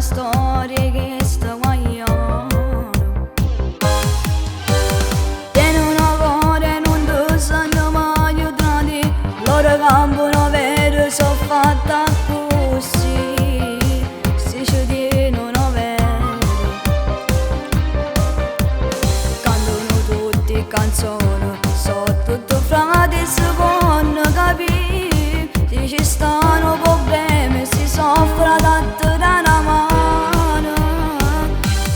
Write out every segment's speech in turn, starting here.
storie che sto guagliando. Tieni una cuore, non ti sanno mai aiutati, loro cambiano vero, sono fatta così, se ci tienono vero. Cantano tutte canzoni, sono tutto frate, si possono capire, se ci stanno problemi, si soffre tanto da una mano.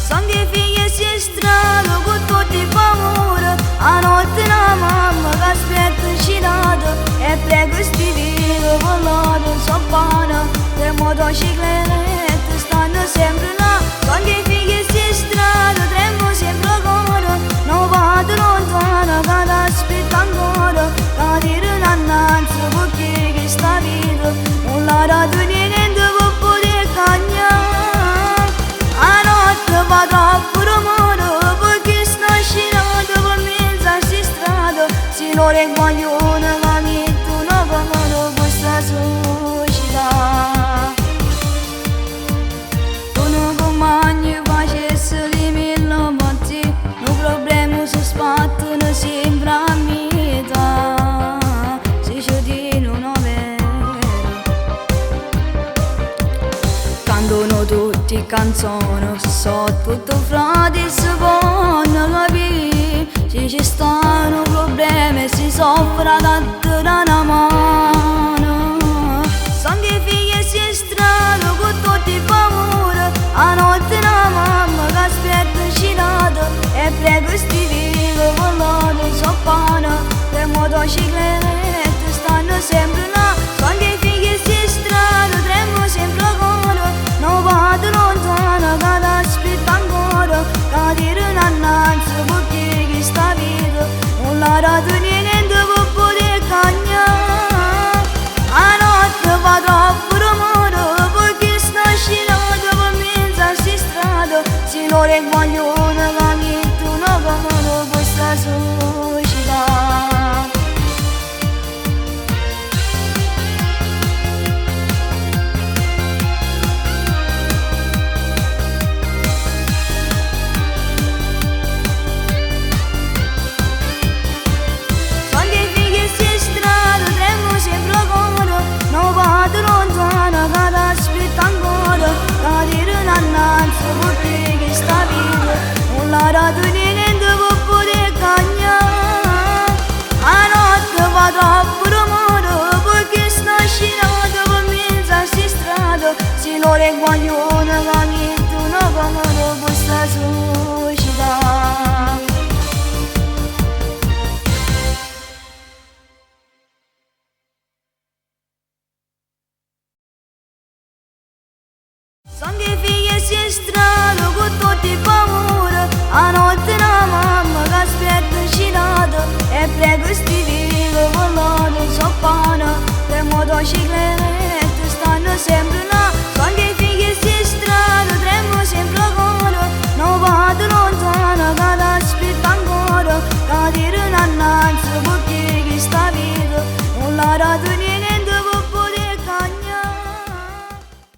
Sono che figli si strano con tutti i paura, a notte una mamma che aspetta cinato e prego sti vivo con loro so buona, le motociclette stanno sempre là. Sono che figli si strano, tremo sempre ancora, non vado lontano che ti aspetta ancora, che dire un'annanza perché che sta vita non la ragione niente per poter cagnare. A notte va troppo rumore perché sta scinato per mezzo si strada, se non è guaglione che mettono comodo questa società. Tu non compagni facesse di mille motti, non problemi si sbattono sempre a metà, se ci dicono vero. Cantano tutte canzoni, so tutto frate, si possono capire, se ci stanno problemi si soffre tanto da una mano. Sono che figli si strano con tutti i paura, a notte una mamma che aspetta cinato e prego sti vivo con loro so buona, le motociclette stanno sempre là. Sono che figli si strano, tremo sempre ancora, non vado lontano che ti aspetta ancora, che dire un'annanza perché che sta vita non la ragione niente per poter cagnare. A notte va troppo rumore perché sta scinato per mezzo si strada, se non è guaglione che mettono comodo questa società. Sono che figli si strano, tremo sempre ancora, non vado lontano che ti aspetta ancora, che dire un'annanza perché che sta vita non la ragione niente per poter cagnare. A notte va troppo rumore perché sta scinato per mezzo si strada, se non è guaglione che mettono comodo questa società. Sono che figli si strano con tutti i paura, a notte una mamma che aspetta cinato e prego sti vivo con loro so buona, le motociclette stanno sempre là. Sono che figli si strano, tremo sempre ancora, non vado lontano che ti aspetta ancora, che dire un'annanza perché che sta vita non la ragione